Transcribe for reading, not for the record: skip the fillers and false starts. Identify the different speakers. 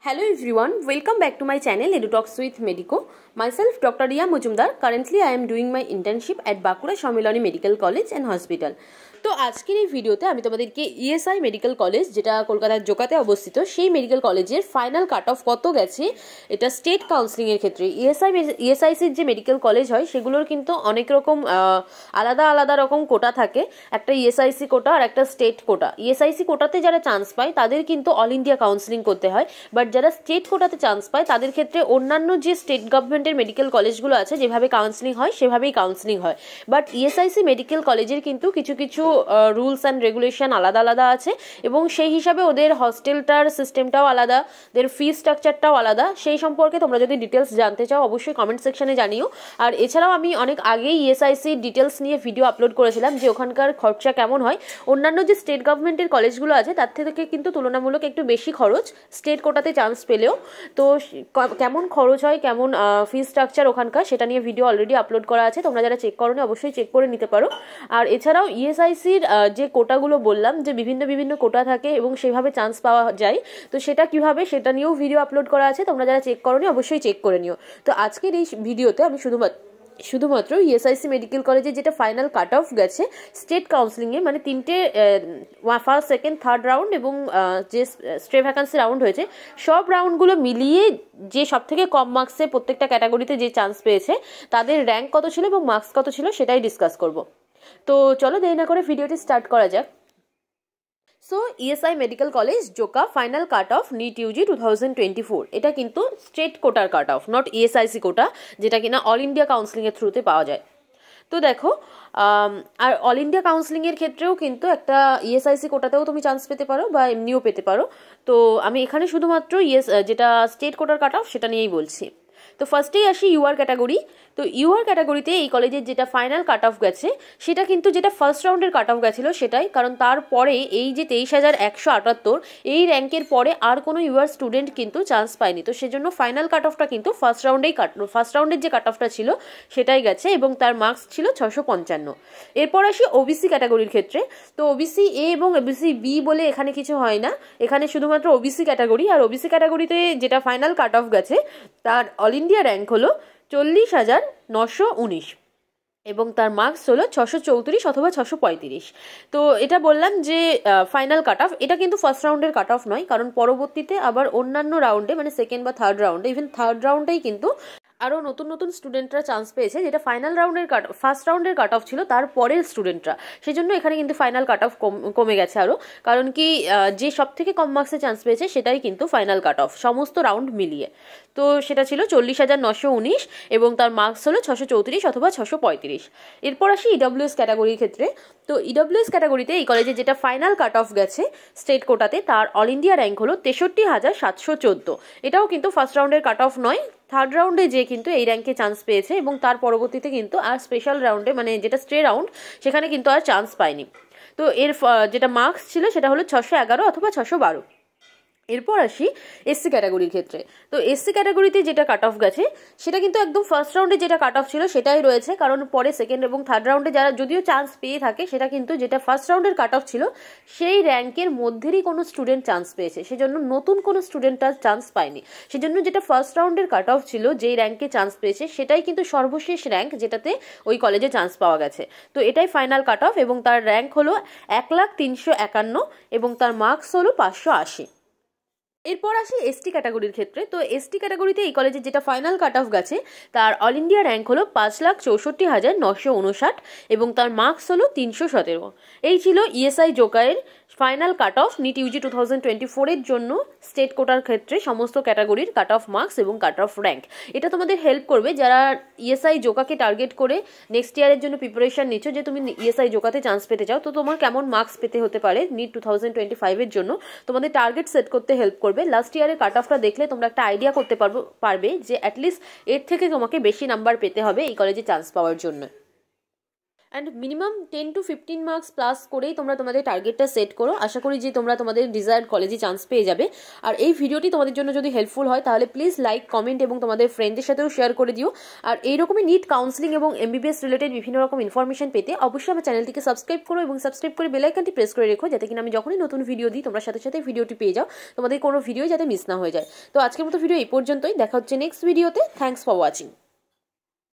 Speaker 1: Hello everyone, welcome back to my channel EduTalks with Medico. Myself Dr. Riya Mujumdar. Currently I am doing my internship at Bakura Shomilani Medical College and Hospital. তো আজকের এই ভিডিওতে আমি তোমাদেরকে ESI medical college যেটা কলকাতার জোকাতে অবস্থিত সেই মেডিকেল কলেজের ফাইনাল কাট অফ কত গেছে এটা স্টেট কাউন্সিলিং এর ক্ষেত্রে ইএসআইসির যে মেডিকেল কলেজ হয় সেগুলোর কিন্তু অনেক রকম আলাদা আলাদা রকম কোটা থাকে। একটা ইএসআইসি কোটা আর একটা স্টেট কোটা। ইএসআইসি কোটাতে যারা চান্স পায় তাদের কিন্তু অল ইন্ডিয়া কাউন্সিলিং করতে হয়, বাট যারা স্টেট কোটাতে চান্স পায় তাদের ক্ষেত্রে অন্যান্য যে স্টেট গভর্নমেন্টের মেডিকেল কলেজগুলো আছে যেভাবে কাউন্সিলিং হয় সেভাবেই কাউন্সিলিং হয়। বাট ইএসআইসি মেডিকেল কলেজের কিন্তু কিছু কিছু রুলস অ্যান্ড রেগুলেশন আলাদা আলাদা আছে এবং সেই হিসাবে ওদের হস্টেলটার সিস্টেমটাও আলাদা, ওদের ফি স্ট্রাকচারটাও আলাদা। সেই সম্পর্কে তোমরা যদি ডিটেলস জানতে চাও অবশ্যই কমেন্ট সেকশনে জানিও। আর এছাড়াও আমি অনেক আগেই ইএসআইসি ডিটেলস নিয়ে ভিডিও আপলোড করেছিলাম যে ওখানকার খরচা কেমন হয়। অন্যান্য যে স্টেট গভর্নমেন্টের কলেজগুলো আছে তার থেকে কিন্তু তুলনামূলক একটু বেশি খরচ স্টেট কোটাতে চান্স পেলেও। তো কেমন খরচ হয়, কেমন ফি স্ট্রাকচার ওখানকার, সেটা নিয়ে ভিডিও অলরেডি আপলোড করা আছে, তোমরা যারা চেক করোনি অবশ্যই চেক করে নিতে পারো। আর এছাড়াও ইএসআইসির যে কোটাগুলো বললাম যে বিভিন্ন বিভিন্ন কোটা থাকে এবং সেভাবে চান্স পাওয়া যায়, তো সেটা কিভাবে সেটা নিয়েও ভিডিও আপলোড করা আছে, তোমরা যারা চেক করোনি অবশ্যই চেক করে নিও। তো আজকের এই ভিডিওতে আমি শুধুমাত্র ইএসআইসি মেডিকেল কলেজে যেটা ফাইনাল কাট অফ গেছে স্টেট কাউন্সিলিংয়ে, মানে তিনটে ফার্স্ট সেকেন্ড থার্ড রাউন্ড এবং যে স্ট্রে ভ্যাকান্সি রাউন্ড হয়েছে সব রাউন্ডগুলো মিলিয়ে যে সব থেকে কম মার্কসে প্রত্যেকটা ক্যাটাগরিতে যে চান্স পেয়েছে তাদের র্যাঙ্ক কত ছিল এবং মার্কস কত ছিল সেটাই ডিসকাস করব। তো চলো দেরি না করে ভিডিওটি স্টার্ট করা যাক। So ESI medical college Joka final cut off NEET UG 2024, এটা কিন্তু স্টেট কোটার cut off, not ESIC quota যেটা কিনা অল ইন্ডিয়া কাউন্সিলিংয়ের থ্রুতে পাওয়া যায়। তো দেখো আর অল ইন্ডিয়া কাউন্সিলিংয়ের ক্ষেত্রেও কিন্তু একটা ইএসআইসি কোটাতেও তুমি চান্স পেতে পারো বা এমনিও পেতে পারো। তো আমি এখানে শুধুমাত্র যেটা স্টেট কোটার কাট অফ সেটা নিয়েই বলছি। তো ফার্স্টেই আসি ইউআর ক্যাটাগরি। তো ইউআর ক্যাটাগরিতে এই কলেজের যেটা ফাইনাল কাট অফ গেছে সেটা কিন্তু যেটা ফার্স্ট রাউন্ডের কাট অফ গেছিলো সেটাই, কারণ তারপরে এই যে 23,178 এই র্যাঙ্কের পরে আর কোনো ইউআর স্টুডেন্ট কিন্তু চান্স পায়নি। তো সেজন্য ফাইনাল কাট অফটা কিন্তু ফার্স্ট রাউন্ডের যে কাট অফটা ছিল সেটাই গেছে এবং তার মার্কস ছিল 655। এরপর আসি ওবিসি ক্যাটাগরির ক্ষেত্রে। তো ওবিসি এ এবং ওবিসি বি বলে এখানে কিছু হয় না, এখানে শুধুমাত্র ওবিসি ক্যাটাগরি। আর ওবিসি ক্যাটাগরিতে যেটা ফাইনাল কাট অফ গেছে তার অল ইন্ডিয়া র্যাঙ্ক হলো 40,919 এবং তার মার্কস হলো 634 অথবা 635। তো এটা বললাম যে ফাইনাল কাট অফ, এটা কিন্তু ফার্স্ট রাউন্ডের কাট অফ নয়, কারণ পরবর্তীতে আবার অন্যান্য রাউন্ডে মানে সেকেন্ড বা থার্ড রাউন্ডে, ইভেন থার্ড রাউন্ডেই কিন্তু আরও নতুন নতুন স্টুডেন্টরা চান্স পেয়েছে, যেটা ফাইনাল রাউন্ডের ফার্স্ট রাউন্ডের কাট অফ ছিল তার পরের স্টুডেন্টরা। সেই জন্য এখানে কিন্তু ফাইনাল কাট অফ কমে গেছে আরও, কারণ কি যে সব থেকে কম মার্কসে চান্স পেয়েছে সেটাই কিন্তু ফাইনাল কাট অফ সমস্ত রাউন্ড মিলিয়ে। তো সেটা ছিল 40,919 এবং তার মার্কস হলো 634 অথবা 635। এরপর আসি ইডব্লিউএস ক্যাটাগরির ক্ষেত্রে। তো ইডব্লিউএস ক্যাটাগরিতে এই কলেজে যেটা ফাইনাল কাট অফ গেছে স্টেট কোটাতে তার অল ইন্ডিয়া র্যাঙ্ক হলো 63,714। এটাও কিন্তু ফার্স্ট রাউন্ডের কাট অফ নয়, থার্ড রাউন্ডে যে কিন্তু এই র্যাঙ্কে চান্স পেয়েছে এবং তার পরবর্তীতে কিন্তু আর স্পেশাল রাউন্ডে মানে যেটা স্ট্রে রাউন্ড সেখানে কিন্তু আর চান্স পায়নি। তো এর যেটা মার্কস ছিল সেটা হলো 611 অথবা 612। এরপর আসি এসসি ক্যাটাগরির ক্ষেত্রে। তো এসসি ক্যাটাগরিতে যেটা কাট অফ গেছে সেটা কিন্তু একদম ফার্স্ট রাউন্ডে যেটা কাট অফ ছিল সেটাই রয়েছে, কারণ পরে সেকেন্ড এবং থার্ড রাউন্ডে যারা যদিও চান্স পেয়ে থাকে সেটা কিন্তু যেটা ফার্স্ট রাউন্ডের কাট অফ ছিল সেই র্যাঙ্কের মধ্যেরই কোনো স্টুডেন্ট চান্স পেয়েছে, সেজন্য নতুন কোনো স্টুডেন্ট আর চান্স পায়নি। সেজন্য যেটা ফার্স্ট রাউন্ডের কাট অফ ছিল যেই র্যাঙ্কে চান্স পেয়েছে সেটাই কিন্তু সর্বশেষ র্যাঙ্ক যেটাতে ওই কলেজে চান্স পাওয়া গেছে। তো এটাই ফাইনাল কাট অফ এবং তার র্যাঙ্ক হলো 1,03,51 এবং তার মার্কস হলো 580। এরপর আসি এসটি ক্যাটাগরির ক্ষেত্রে। তো এসটি ক্যাটাগরিতে এই কলেজের যেটা ফাইনাল কাট অফ গেছে তার অল ইন্ডিয়া র্যাঙ্ক হলো 5,64,959 এবং তার মার্কস হলো 317। এই ছিল ইএসআই জোকায়ের final cut off NEET UG 2024 জন্য স্টেট কোটার ক্ষেত্রে সমস্ত ক্যাটাগরির কাট অফ মার্কস এবং কাট অফ র্যাঙ্ক। এটা তোমাদের হেল্প করবে যারা ইএসআই জোকাকে টার্গেট করে নেক্সট ইয়ারের জন্য প্রিপারেশন নিচ্ছ, যে তুমি ইএসআই জোকাতে চান্স পেতে চাও, তো তোমার কেমন মার্কস পেতে হতে পারে নিট 2025 জন্য তোমাদের টার্গেট সেট করতে হেল্প করবে। লাস্ট ইয়ারের কাট অফটা দেখলে তোমরা একটা আইডিয়া করতে পারবে যে অ্যাটলিস্ট এর থেকে তোমাকে বেশি নাম্বার পেতে হবে এই কলেজে চান্স পাওয়ার জন্য। And minimum 10 to 15 marks plus করেই তোমরা তোমাদের টার্গেটটা সেট করো। আশা করি যে তোমরা তোমাদের ডিজায়ার্ড কলেজে চান্স পেয়ে যাবে। আর এই ভিডিওটি তোমাদের জন্য যদি হেল্পফুল হয় তাহলে প্লিজ লাইক, কমেন্ট এবং তোমাদের ফ্রেন্ডদের সাথেও শেয়ার করে দিও। আর এইরকমই নিট কাউন্সিলিং এবং MBBS রিলেটেড বিভিন্ন রকম ইনফরমেশন পেতে অবশ্যই আমার চ্যানেলটিকে সাবস্ক্রাইব করো এবং সাবস্ক্রাইব করে বেল আইকনটি প্রেস করে রেখো, যাতে কিনা আমি যখনই নতুন ভিডিও দিই তোমরা সাথে সাথে ভিডিওটি পেয়ে যাও, তোমাদের কোনো ভিডিও যাতে মিস না হয়ে যায়। তো আজকের মতো ভিডিও এই পর্যন্তই, দেখা হচ্ছে নেক্সট ভিডিওতে। Thanks for watching.